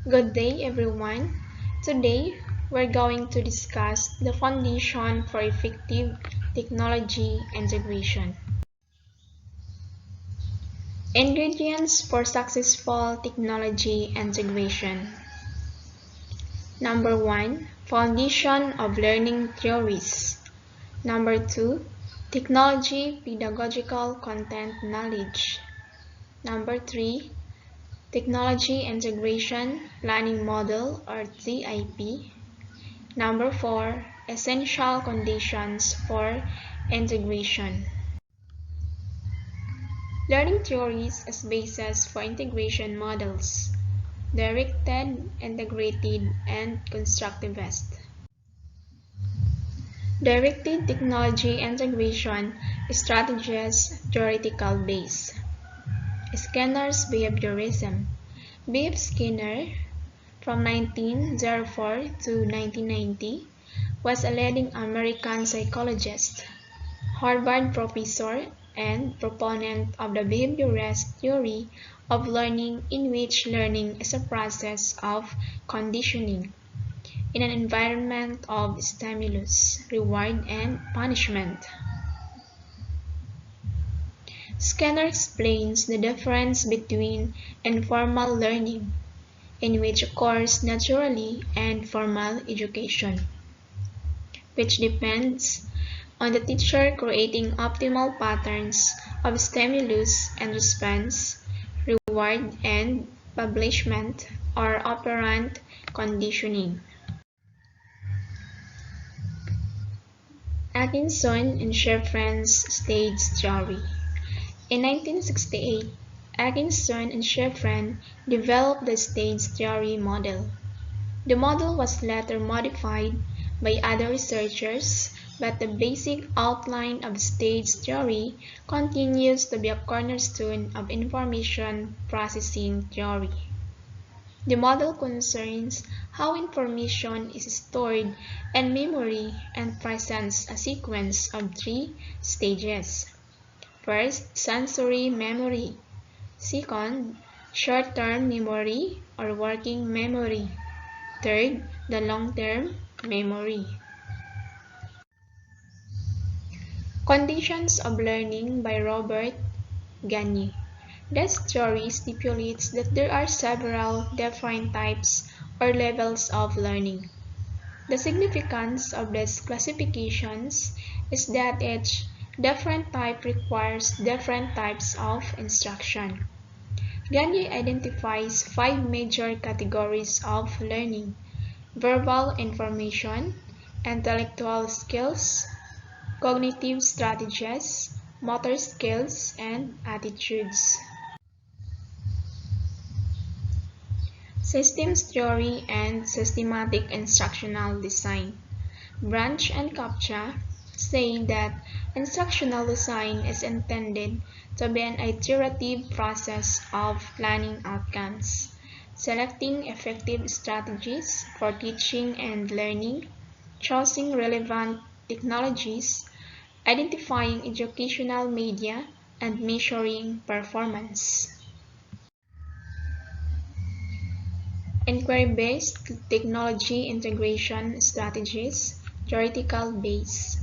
Good day, everyone. Today, we're going to discuss the foundation for effective technology integration. Ingredients for successful technology integration. Number 1. Foundation of learning theories. Number 2. Technology pedagogical content knowledge. Number 3. Technology Integration Planning Model or TIP. Number 4. Essential conditions for integration. Learning theories as basis for integration models. Directed, integrated, and constructivist. Directed technology integration strategies theoretical base. Skinner's behaviorism. B. F. Skinner, from 1904 to 1990, was a leading American psychologist, Harvard professor, and proponent of the behaviorist theory of learning, in which learning is a process of conditioning in an environment of stimulus, reward, and punishment. Skinner explains the difference between informal learning, in which occurs naturally, and formal education, which depends on the teacher creating optimal patterns of stimulus and response, reward and punishment, or operant conditioning. Atkinson and Sheffrin's stage theory. In 1968, Atkinson and Sheffrin developed the stage theory model. The model was later modified by other researchers, but the basic outline of stage theory continues to be a cornerstone of information processing theory. The model concerns how information is stored in memory and presents a sequence of 3 stages. First, sensory memory. Second, short-term memory or working memory. Third, the long-term memory. Conditions of learning by Robert Gagne. This theory stipulates that there are several different types or levels of learning. The significance of these classifications is that each different type requires different types of instruction. Gagne identifies 5 major categories of learning: verbal information, intellectual skills, cognitive strategies, motor skills, and attitudes. Systems theory and systematic instructional design. Branch and Kapcha say that instructional design is intended to be an iterative process of planning outcomes, selecting effective strategies for teaching and learning, choosing relevant technologies, identifying educational media, and measuring performance. Inquiry-based technology integration strategies, theoretical base.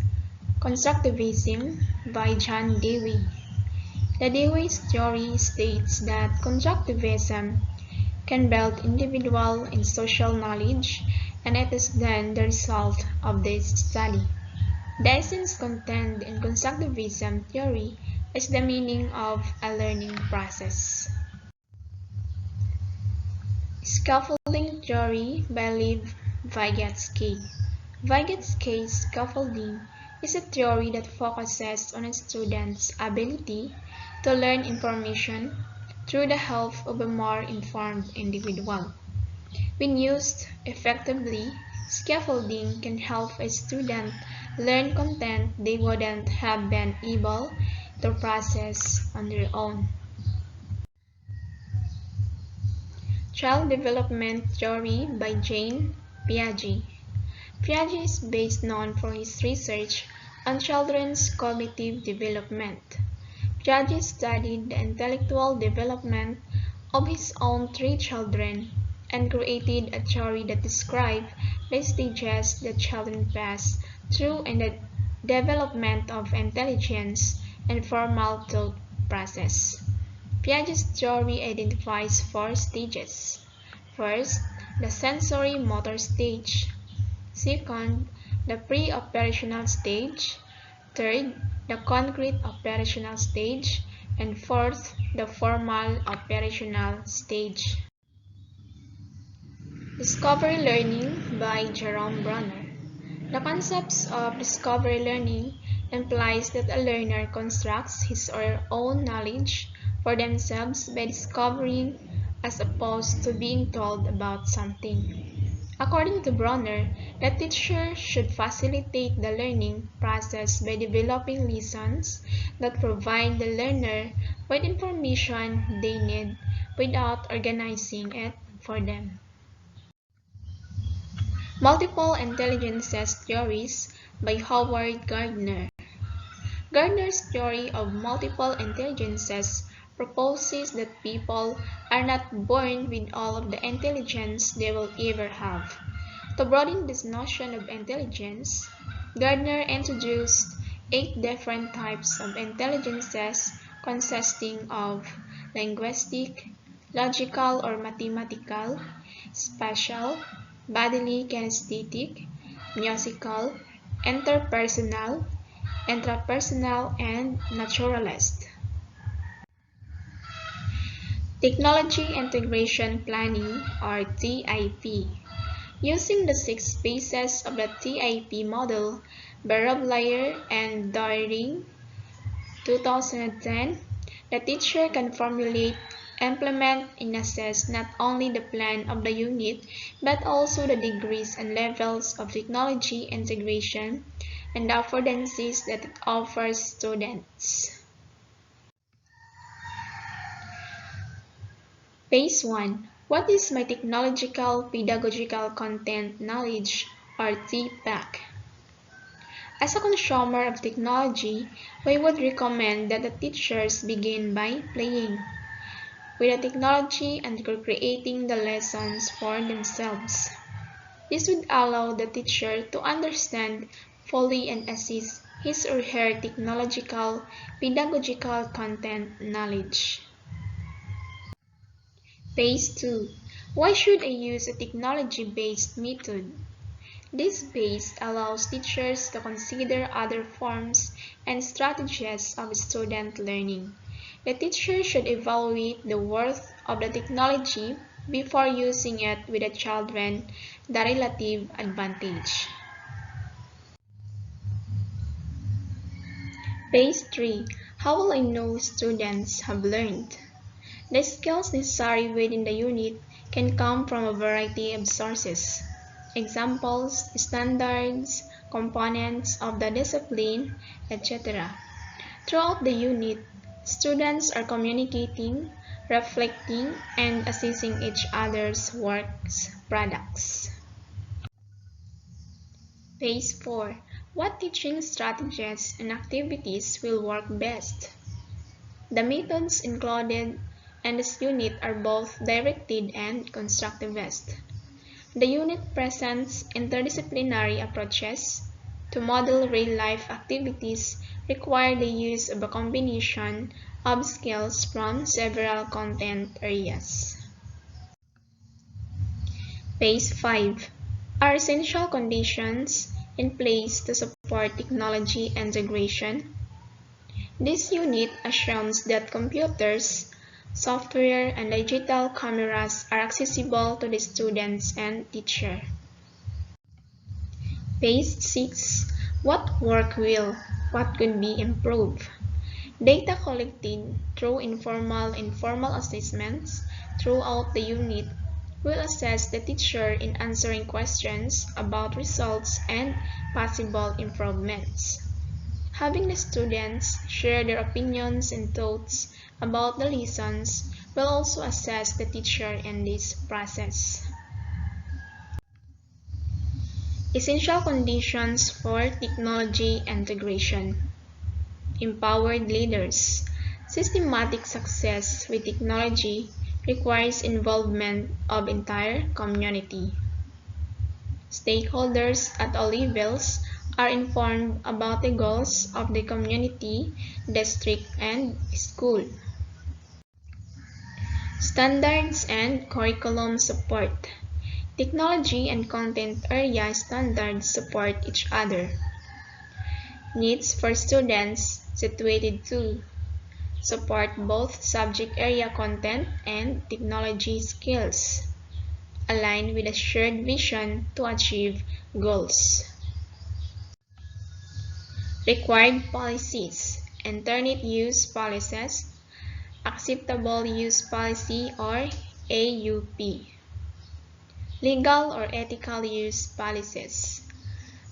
Constructivism by John Dewey. The Dewey's theory states that constructivism can build individual and social knowledge, and it is then the result of this study. The essence contained in constructivism theory is the meaning of a learning process. Scaffolding theory by Lev Vygotsky. Vygotsky's scaffolding is a theory that focuses on a student's ability to learn information through the help of a more informed individual. When used effectively, scaffolding can help a student learn content they wouldn't have been able to process on their own. Child Development Theory by Jane Piaget. Piaget is best known for his research on children's cognitive development. Piaget studied the intellectual development of his own 3 children and created a theory that described the stages that children pass through in the development of intelligence and formal thought process. Piaget's theory identifies four stages. First, the sensory motor stage. Second, the pre-operational stage. Third, the concrete operational stage. And fourth, the formal operational stage. Discovery Learning by Jerome Bruner. The concept of discovery learning implies that a learner constructs his or her own knowledge for themselves by discovering as opposed to being told about something. According to Bronner, the teacher should facilitate the learning process by developing lessons that provide the learner with information they need without organizing it for them. Multiple Intelligences Theories by Howard Gardner. Gardner's theory of multiple intelligences proposes that people are not born with all of the intelligence they will ever have. To broaden this notion of intelligence, Gardner introduced 8 different types of intelligences consisting of linguistic, logical or mathematical, spatial, bodily kinesthetic, musical, interpersonal, intrapersonal, and naturalist. Technology Integration Planning or TIP. Using the 6 phases of the TIP model by Roblayer and Doering, 2010, the teacher can formulate, implement, and assess not only the plan of the unit, but also the degrees and levels of technology integration and the affordances that it offers students. Phase 1. What is my technological pedagogical content knowledge or TPAC? As a consumer of technology, we would recommend that the teachers begin by playing with the technology and creating the lessons for themselves. This would allow the teacher to understand fully and assess his or her technological pedagogical content knowledge. Phase 2. Why should I use a technology-based method? This base allows teachers to consider other forms and strategies of student learning. The teacher should evaluate the worth of the technology before using it with the children, the relative advantage. Phase 3. How will I know students have learned? The skills necessary within the unit can come from a variety of sources. Examples, standards, components of the discipline, etc. Throughout the unit, students are communicating, reflecting, and assessing each other's works products. Phase 4. What teaching strategies and activities will work best? The methods included in this unit are both directed and constructivist. The unit presents interdisciplinary approaches to model real-life activities require the use of a combination of skills from several content areas. Phase 5. Are essential conditions in place to support technology integration? This unit assumes that computers, software, and digital cameras are accessible to the students and teacher. Phase 6. What worked well? What could be improved? Data collected through informal and formal assessments throughout the unit will assess the teacher in answering questions about results and possible improvements. Having the students share their opinions and thoughts about the lessons will also assess the teacher in this process. Essential conditions for technology integration. Empowered leaders. Systematic success with technology requires involvement of entire community. Stakeholders at all levels are informed about the goals of the community, district, and school. Standards and curriculum support. Technology and content area standards support each other. Needs for students situated to support both subject area content and technology skills, aligned with a shared vision to achieve goals. Required policies, Internet use policies, Acceptable Use Policy or AUP. Legal or ethical use policies,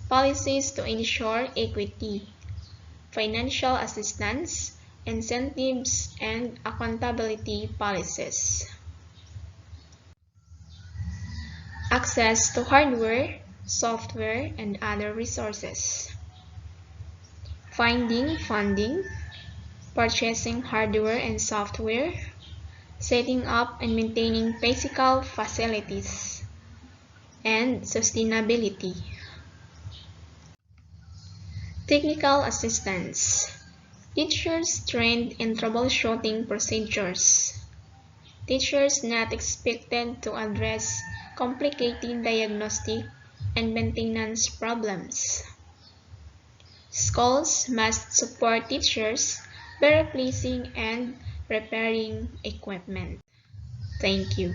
policies to ensure equity, financial assistance, incentives, and accountability policies. Access to hardware, software, and other resources. Finding funding, purchasing hardware and software, setting up and maintaining physical facilities, and sustainability. Technical assistance. Teachers trained in troubleshooting procedures. Teachers not expected to address complicated diagnostic and maintenance problems. Schools must support teachers by replacing and repairing equipment. Thank you.